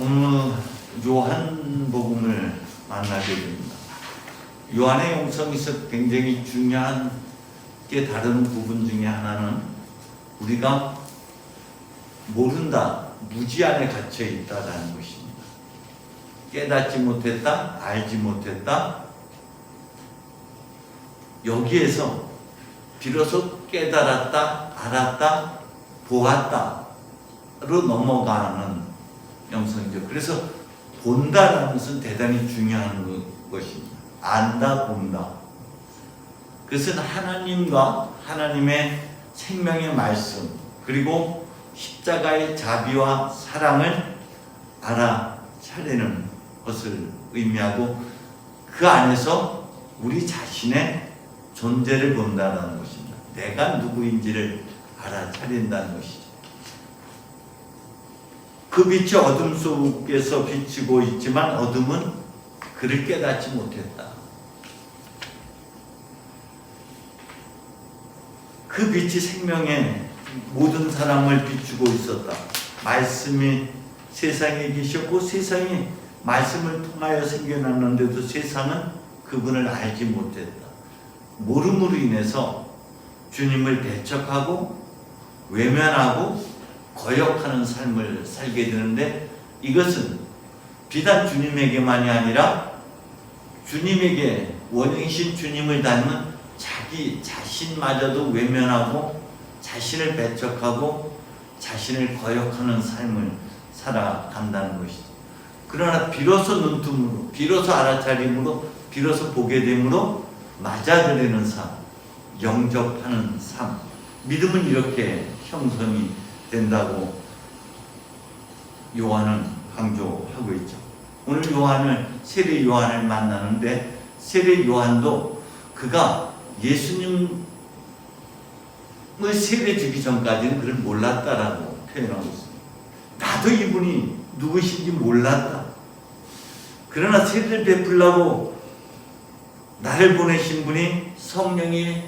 오늘 요한복음을 만나게 됩니다. 요한의 영성에서 굉장히 중요한 게 다른 부분 중에 하나는 우리가 모른다, 무지 안에 갇혀 있다라는 것입니다. 깨닫지 못했다, 알지 못했다. 여기에서 비로소 깨달았다, 알았다, 보았다로 넘어가는 영성이죠. 그래서 본다라는 것은 대단히 중요한 것입니다. 안다, 본다. 그것은 하나님과 하나님의 생명의 말씀, 그리고 십자가의 자비와 사랑을 알아차리는 것을 의미하고, 그 안에서 우리 자신의 존재를 본다는 것입니다. 내가 누구인지를 알아차린다는 것이죠. 그 빛이 어둠 속에서 비치고 있지만 어둠은 그를 깨닫지 못했다. 그 빛이 생명의 모든 사람을 비추고 있었다. 말씀이 세상에 계셨고 세상이 말씀을 통하여 생겨났는데도 세상은 그분을 알지 못했다. 모름으로 인해서 주님을 배척하고 외면하고 거역하는 삶을 살게 되는데, 이것은 비단 주님에게만이 아니라 주님에게 원형이신 주님을 닮은 자기 자신마저도 외면하고 자신을 배척하고 자신을 거역하는 삶을 살아간다는 것이죠. 그러나 비로소 눈뜨므로, 비로소 알아차림으로, 비로소 보게 됨으로 맞아들이는 삶, 영접하는 삶, 믿음은 이렇게 형성이 된다고 요한은 강조하고 있죠. 오늘 세례 요한을 만나는데, 세례 요한도 그가 예수님을 세례 주기 전까지는 그를 몰랐다라고 표현하고 있습니다. 나도 이분이 누구신지 몰랐다. 그러나 세례를 베풀라고 나를 보내신 분이 성령이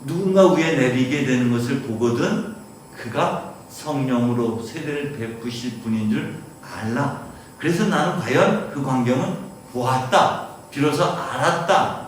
누군가 위에 내리게 되는 것을 보거든 그가 성령으로 세례를 베푸실 분인 줄 알라. 그래서 나는 과연 그 광경은 보았다, 비로소 알았다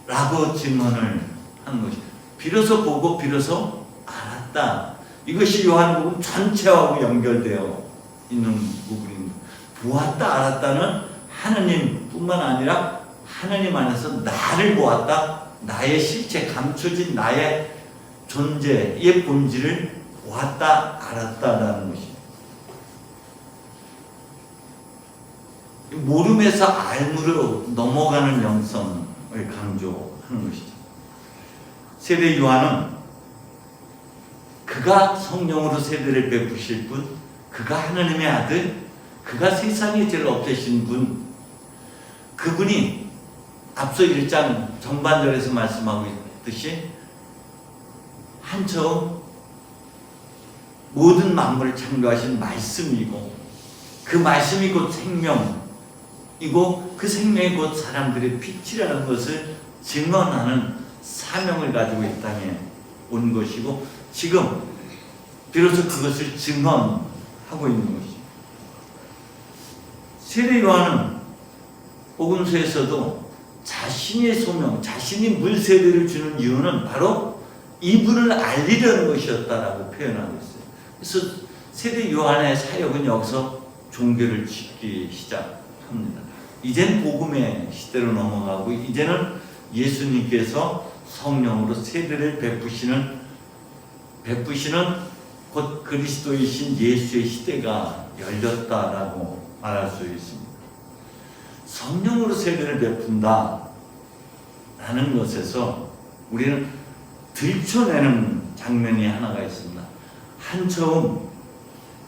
라고 증언을 하는 것이다. 비로소 보고 비로소 알았다. 이것이 요한복음 전체하고 연결되어 있는 부분입니다. 보았다, 알았다는 하느님뿐만 아니라 하느님 안에서 나를 보았다, 나의 실체, 감춰진 나의 존재의 본질을 보았다, 알았다라는 것입니다. 모름에서 알므로 넘어가는 영성을 강조하는 것이죠. 세례 요한은 그가 성령으로 세례를 베푸실 분, 그가 하나님의 아들, 그가 세상의 죄를 없애신 분, 그분이 앞서 1장 전반절에서 말씀하고 있듯이 한처음 모든 만물을 창조하신 말씀이고, 그 말씀이 곧 생명이고, 그 생명이 곧 사람들의 빛이라는 것을 증언하는 사명을 가지고 이 땅에 온 것이고, 지금 비로소 그것을 증언하고 있는 것이죠. 세례 요한은 복음서에서도 자신의 소명, 자신이 물세례를 주는 이유는 바로 이분을 알리려는 것이었다라고 표현하고 있어요. 그래서 세례 요한의 사역은 여기서 종교를 짓기 시작합니다. 이젠 복음의 시대로 넘어가고, 이제는 예수님께서 성령으로 세례를 베푸시는 곧 그리스도이신 예수의 시대가 열렸다라고 말할 수 있습니다. 성령으로 세례를 베푼다 라는 것에서 우리는 들춰내는 장면이 하나가 있습니다. 한처음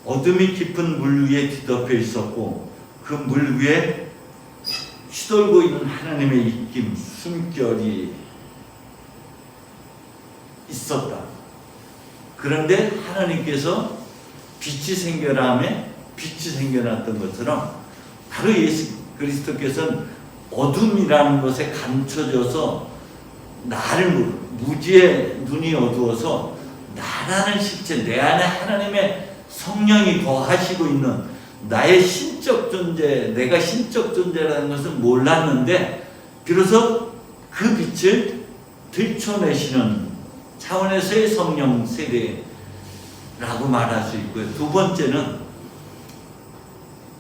어둠이 깊은 물 위에 뒤덮여 있었고, 그 물 위에 휘돌고 있는 하나님의 입김, 숨결이 있었다. 그런데 하나님께서 빛이 생겨나며 빛이 생겨났던 것처럼, 바로 예수 그리스도께서는 어둠이라는 것에 감춰져서 나를 무지의 눈이 어두워서 나라는 실체, 내 안에 하나님의 성령이 거하시고 있는 나의 신적 존재, 내가 신적 존재라는 것을 몰랐는데 비로소 그 빛을 들춰내시는 차원에서의 성령 세대라고 말할 수 있고요. 두 번째는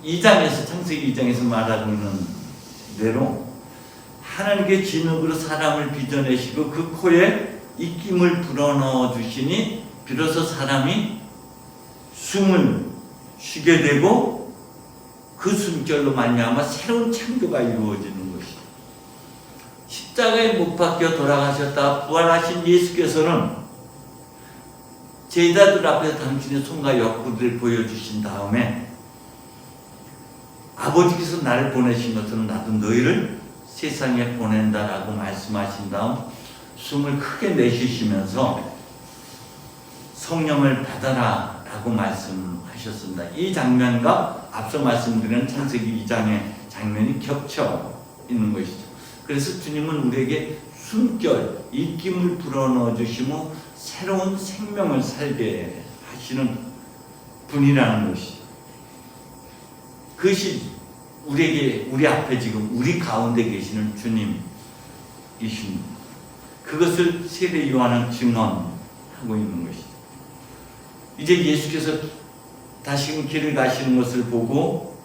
2장에서 창세기 2장에서 말하고 있는 대로 하나님께 진흙으로 사람을 빚어내시고 그 코에 입김을 불어넣어 주시니 비로소 사람이 숨을 쉬게 되고 그 숨결로 말미암아 새로운 창조가 이루어지는 것이죠. 십자가에 못 박혀 돌아가셨다 부활하신 예수께서는 제자들 앞에서 당신의 손과 옆구리를 보여주신 다음에 아버지께서 나를 보내신 것처럼 나도 너희를 세상에 보낸다라고 말씀하신 다음 숨을 크게 내쉬시면서 성령을 받아라 라고 말씀하셨습니다. 이 장면과 앞서 말씀드린 창세기 2장의 장면이 겹쳐 있는 것이죠. 그래서 주님은 우리에게 숨결, 입김을 불어넣어 주시며 새로운 생명을 살게 하시는 분이라는 것이죠. 그것이 우리에게, 우리 앞에 지금 우리 가운데 계시는 주님이십니다. 그것을 세례 요한은 증언하고 있는 것이죠. 이제 예수께서 다시금 길을 가시는 것을 보고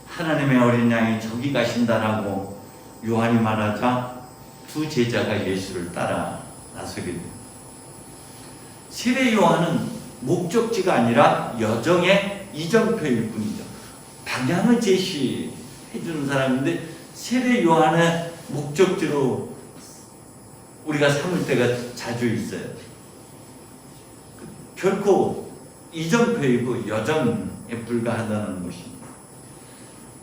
하나님의 어린 양이 저기 가신다라고 요한이 말하자 두 제자가 예수를 따라 나서게 됩니다. 세례 요한은 목적지가 아니라 여정의 이정표일 뿐이죠. 방향을 제시해 주는 사람인데 세례 요한의 목적지로 우리가 삼을 때가 자주 있어요. 결코 이정표이고 여정에 불과하다는 것입니다.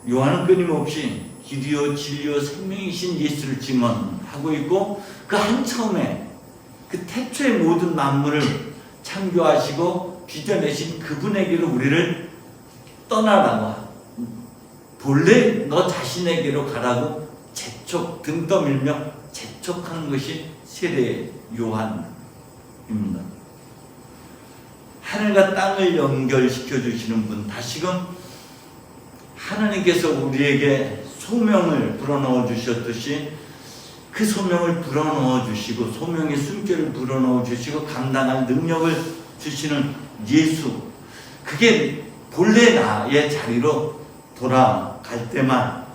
요한은 끊임없이 길이요 진리요 생명이신 예수를 증언하고 있고 그 한처음에 그 태초의 모든 만물을 창조하시고 빚어내신 그분에게로 우리를 떠나라고 본래 너 자신에게로 가라고 등 떠밀며 재촉하는 것이 세례 요한입니다. 하늘과 땅을 연결시켜 주시는 분, 다시금 하나님께서 우리에게 소명을 불어넣어 주셨듯이 그 소명을 불어넣어 주시고 소명의 숨결을 불어넣어 주시고 감당할 능력을 주시는 예수, 그게 본래 나의 자리로 돌아갈 때만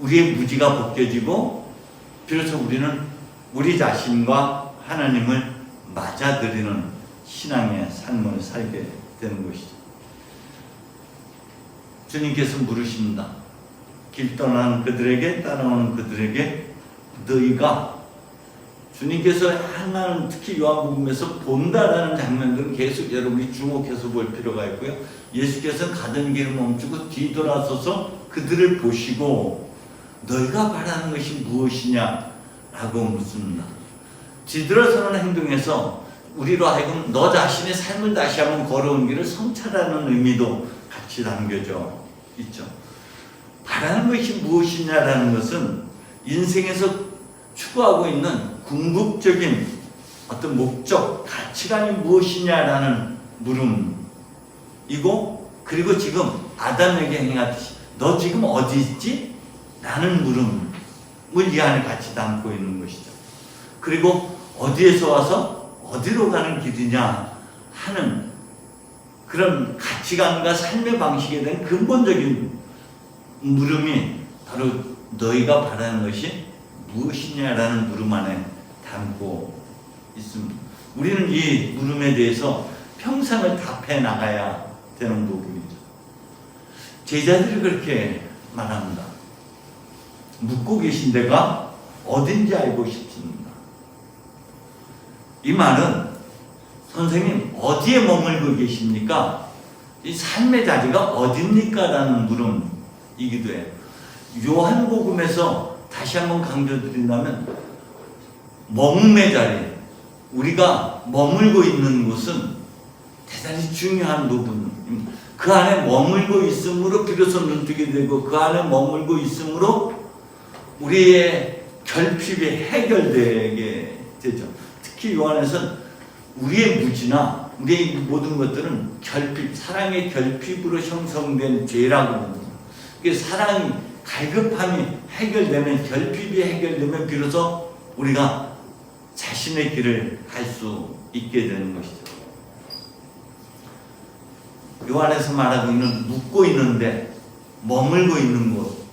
우리의 무지가 벗겨지고 비로소 우리는 우리 자신과 하나님을 맞아들이는 신앙의 삶을 살게 되는 것이죠. 주님께서 물으십니다. 길 떠나는 그들에게, 따라오는 그들에게 너희가, 주님께서 하나는 특히 요한복음에서 본다라는 장면들은 계속 여러분이 주목해서 볼 필요가 있고요. 예수께서는 가던 길을 멈추고 뒤돌아서서 그들을 보시고 너희가 바라는 것이 무엇이냐라고 묻습니다. 뒤돌아서는 행동에서 우리로 하여금 너 자신의 삶을 다시 한번 걸어온 길을 성찰하는 의미도 같이 담겨져 있죠. 바라는 것이 무엇이냐라는 것은 인생에서 추구하고 있는 궁극적인 어떤 목적, 가치관이 무엇이냐라는 물음이고, 그리고 지금 아담에게 행하듯이 너 지금 어디 있지? 라는 물음을 이 안에 같이 담고 있는 것이죠. 그리고 어디에서 와서 어디로 가는 길이냐 하는 그런 가치관과 삶의 방식에 대한 근본적인 물음이 바로 너희가 바라는 것이 무엇이냐라는 물음 안에 담고 있습니다. 우리는 이 물음에 대해서 평생을 답해 나가야 되는 부분이죠. 제자들이 그렇게 말합니다. 묻고 계신 데가 어딘지 알고 싶습니다. 이 말은 선생님 어디에 머물고 계십니까? 이 삶의 자리가 어딥니까? 라는 물음이기도 해요. 요한복음에서 다시 한번 강조드린다면 머물의 자리, 우리가 머물고 있는 곳은 대단히 중요한 부분입니다. 그 안에 머물고 있으므로 비로소 눈뜨게 되고 그 안에 머물고 있으므로 우리의 결핍이 해결되게 되죠. 특히 요한에서는 우리의 무지나 우리의 모든 것들은 결핍, 사랑의 결핍으로 형성된 죄라고 합니다. 사랑이, 갈급함이 해결되면, 결핍이 해결되면 비로소 우리가 자신의 길을 갈 수 있게 되는 것이죠. 요한에서 말하고 있는 묵고 있는데 머물고 있는 곳,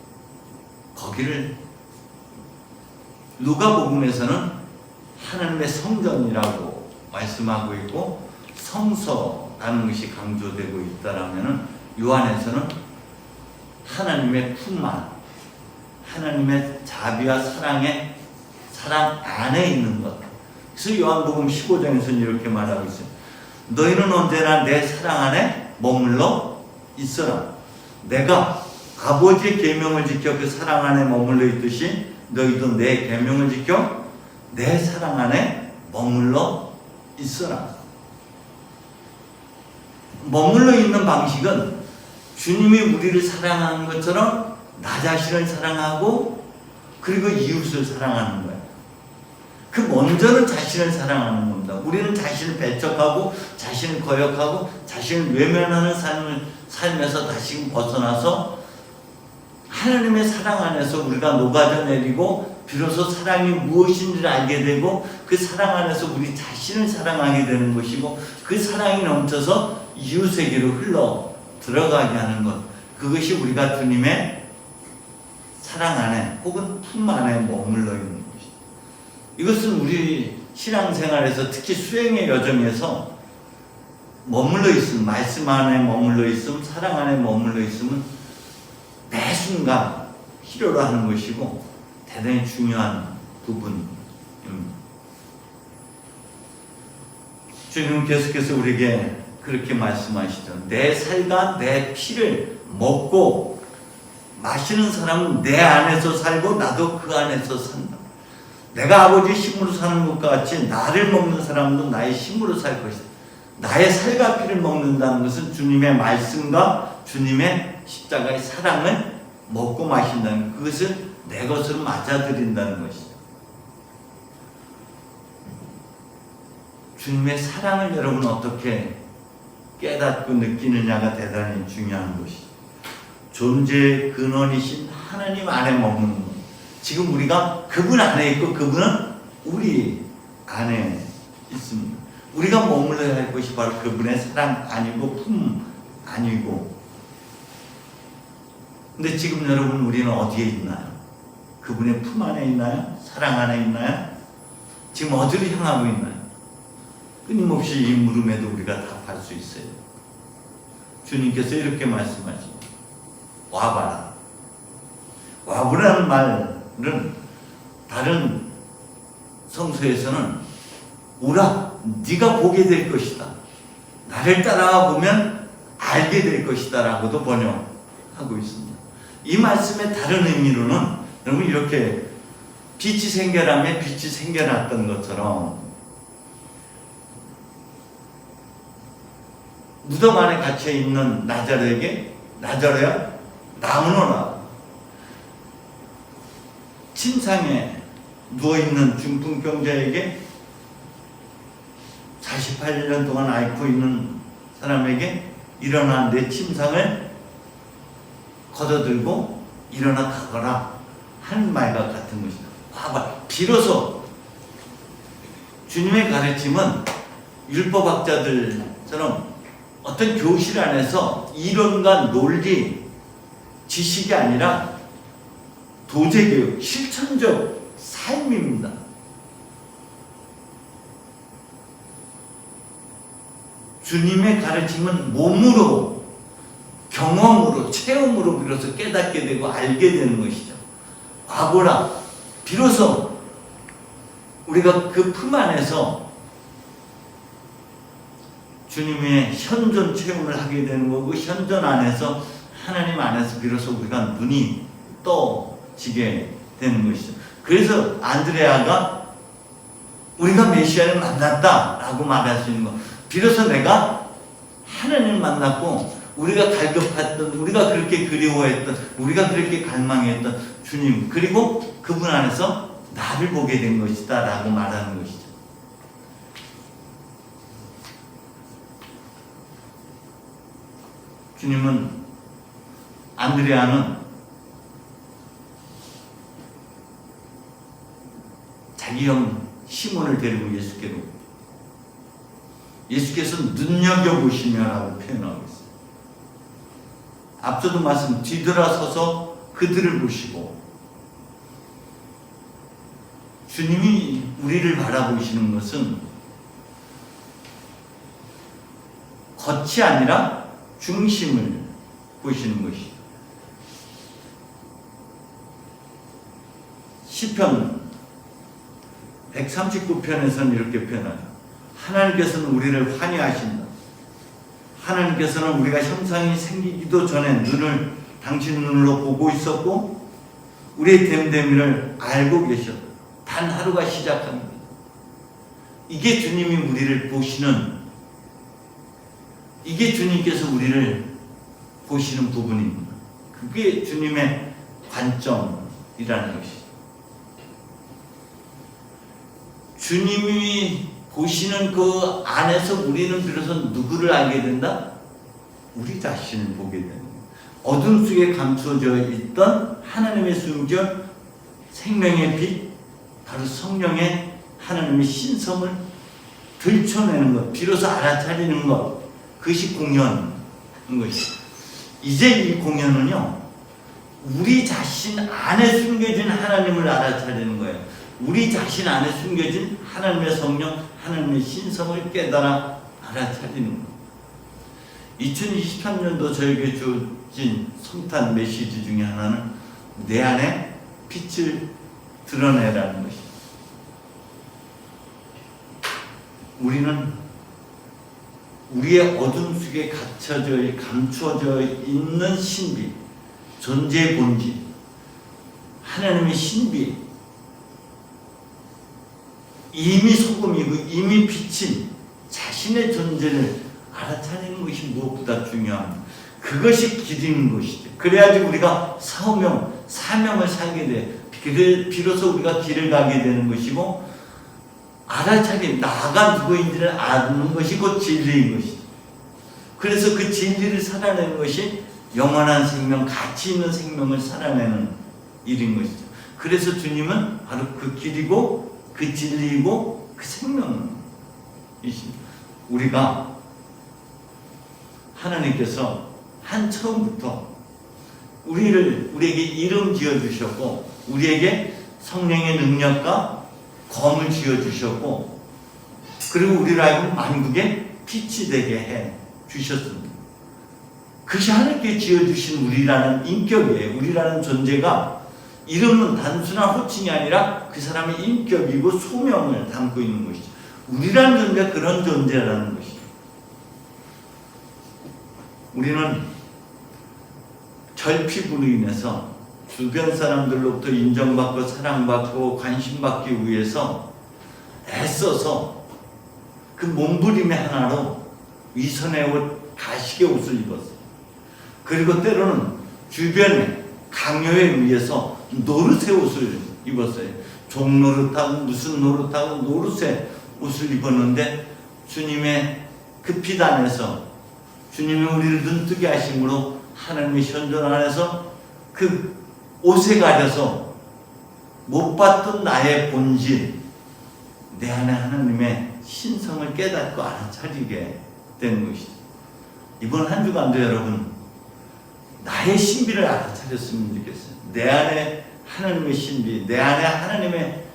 거기를 누가복음에서는 하나님의 성전이라고 말씀하고 있고 성서라는 것이 강조되고 있다라면은 요한에서는 하나님의 품안, 하나님의 자비와 사랑 안에 있는 것. 그래서 요한복음 15장에서는 이렇게 말하고 있어요. 너희는 언제나 내 사랑 안에 머물러 있어라. 내가 아버지의 계명을 지켜 그 사랑 안에 머물러 있듯이 너희도 내 계명을 지켜 내 사랑 안에 머물러 있어라. 머물러 있는 방식은 주님이 우리를 사랑하는 것처럼 나 자신을 사랑하고 그리고 이웃을 사랑하는 거예요. 그 먼저는 자신을 사랑하는 겁니다. 우리는 자신을 배척하고 자신을 거역하고 자신을 외면하는 삶을 살면서 다시금 벗어나서 하나님의 사랑 안에서 우리가 녹아져 내리고 비로소 사랑이 무엇인지를 알게 되고 그 사랑 안에서 우리 자신을 사랑하게 되는 것이고 그 사랑이 넘쳐서 이웃에게로 흘러 들어가게 하는 것, 그것이 우리가 주님의 사랑 안에 혹은 품 안에 머물러 있는 것이죠. 이것은 우리 신앙생활에서 특히 수행의 여정에서 머물러 있음, 말씀 안에 머물러 있음, 사랑 안에 머물러 있음은 매 순간 필요로 하는 것이고 대단히 중요한 부분입니다. 주님은 계속해서 우리에게 그렇게 말씀하시죠. 내 살과 내 피를 먹고 마시는 사람은 내 안에서 살고 나도 그 안에서 산다. 내가 아버지의 힘으로 사는 것과 같이 나를 먹는 사람도 나의 힘으로 살 것이다. 나의 살과 피를 먹는다는 것은 주님의 말씀과 주님의 십자가의 사랑을 먹고 마신다는, 그것을 내 것으로 맞아들인다는 것이죠. 주님의 사랑을 여러분 어떻게 깨닫고 느끼느냐가 대단히 중요한 것이죠. 존재의 근원이신 하나님 안에 머무는 것. 지금 우리가 그분 안에 있고 그분은 우리 안에 있습니다. 우리가 머물러야 할 것이 바로 그분의 사랑 아니고 품 아니고. 근데 지금 여러분 우리는 어디에 있나요? 그분의 품 안에 있나요? 사랑 안에 있나요? 지금 어디를 향하고 있나요? 끊임없이 이 물음에도 우리가 답할 수 있어요. 주님께서 이렇게 말씀하십니다. 와봐라. 와보라는 말은 다른 성서에서는 오라, 네가 보게 될 것이다. 나를 따라와 보면 알게 될 것이다 라고도 번역하고 있습니다. 이 말씀의 다른 의미로는 여러분 이렇게 빛이 생겨나면 빛이 생겨났던 것처럼 무덤 안에 갇혀 있는 나자로에게 나자로야 나오너라. 침상에 누워있는 중풍병자에게 48년 동안 앓고 있는 사람에게 일어나 내 침상을 걷어들고 일어나 가거라 하는 말과 같은 것이다. 봐봐, 비로소 주님의 가르침은 율법학자들처럼 어떤 교실 안에서 이론과 논리, 지식이 아니라 도제교육, 실천적 삶입니다. 주님의 가르침은 몸으로, 경험으로, 체험으로 비로소 깨닫게 되고 알게 되는 것이죠. 와보라. 비로소 우리가 그 품 안에서 주님의 현존 체험을 하게 되는 거고, 현존 안에서 하나님 안에서 비로소 우리가 눈이 떠지게 되는 것이죠. 그래서 안드레아가 우리가 메시아를 만났다라고 말할 수 있는 것, 비로소 내가 하나님을 만났고 우리가 갈급했던, 우리가 그렇게 그리워했던, 우리가 그렇게 갈망했던 주님, 그리고 그분 안에서 나를 보게 된 것이다 라고 말하는 것이죠. 주님은 안드레아는 자기 형 시몬을 데리고 예수께로, 예수께서 눈여겨보시며라고 표현하고 있어요. 앞서도 말씀, 뒤돌아서서 그들을 보시고, 주님이 우리를 바라보시는 것은 겉이 아니라 중심을 보시는 것이죠. 시편 139편에서는 이렇게 표현하죠. 하나님께서는 우리를 환희하신다. 하나님께서는 우리가 형상이 생기기도 전에 눈을 당신 눈으로 보고 있었고 우리의 됨됨이를 알고 계셨다. 단 하루가 시작합니다. 이게 주님이 우리를 보시는, 이게 주님께서 우리를 보시는 부분입니다. 그게 주님의 관점이라는 것이죠. 주님이 보시는 그 안에서 우리는 비로소 누구를 알게 된다? 우리 자신을 보게 됩니다. 어둠 속에 감춰져 있던 하나님의 숨겨 생명의 빛, 바로 성령의 하나님의 신성을 들춰내는 것, 비로소 알아차리는 것, 그것이 공연인 것이죠. 이제 이 공연은요, 우리 자신 안에 숨겨진 하나님을 알아차리는 거예요. 우리 자신 안에 숨겨진 하나님의 성령, 하나님의 신성을 깨달아 알아차리는 것. 2023년도 저에게 주어진 성탄 메시지 중에 하나는 내 안에 빛을 드러내라는 것입니다. 우리는 우리의 어둠 속에 감춰져 있는 신비, 존재의 본질, 하나님의 신비, 이미 소금이고 이미 비친 자신의 존재를 알아차리는 것이 무엇보다 중요합니다. 그것이 길인 것이죠. 그래야지 우리가 사명을 살게 돼. 비로소 우리가 길을 가게 되는 것이고, 나가 누구인지를 아는 것이 곧 진리인 것이죠. 그래서 그 진리를 살아내는 것이 영원한 생명, 가치 있는 생명을 살아내는 일인 것이죠. 그래서 주님은 바로 그 길이고 그 진리이고 그 생명이십니다. 우리가 하나님께서 처음부터 우리에게 이름 지어주셨고 우리에게 성령의 능력과 검을 지어주셨고 그리고 우리를 알고 만국에 빛이 되게 해 주셨습니다. 그것이 하나님께 지어주신 우리라는 인격이에요. 우리라는 존재가 이름은 단순한 호칭이 아니라 그 사람의 인격이고 소명을 담고 있는 것이죠. 우리라는 존재가 그런 존재라는 것이죠. 우리는 결핍으로 인해서 주변 사람들로부터 인정받고 사랑받고 관심받기 위해서 애써서 그 몸부림의 하나로 위선의 옷, 가식의 옷을 입었어요. 그리고 때로는 주변에 강요에 의해서 노릇의 옷을 입었어요. 종노릇하고 무슨 노릇하고 노릇의 옷을 입었는데 주님의 그 빛 안에서 주님이 우리를 눈뜨게 하심으로 하나님의 현존 안에서 그 옷에 가려서 못 봤던 나의 본질, 내 안에 하나님의 신성을 깨닫고 알아차리게 되는 것이죠. 이번 한 주간도 여러분 나의 신비를 알아차렸으면 좋겠어요. 내 안에 하나님의 신비, 내 안에 하나님의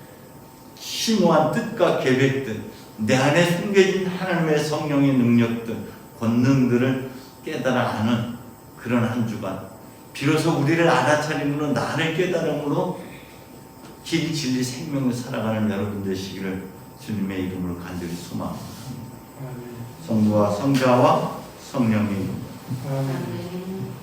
심오한 뜻과 계획들, 내 안에 숨겨진 하나님의 성령의 능력들, 권능들을 깨달아 아는 그런 한 주간, 비로소 우리를 알아차림으로 나를 깨달음으로 길, 진리, 생명을 살아가는 여러분 되시기를 주님의 이름으로 간절히 소망합니다. 성부와 성자와 성령의 이름으로.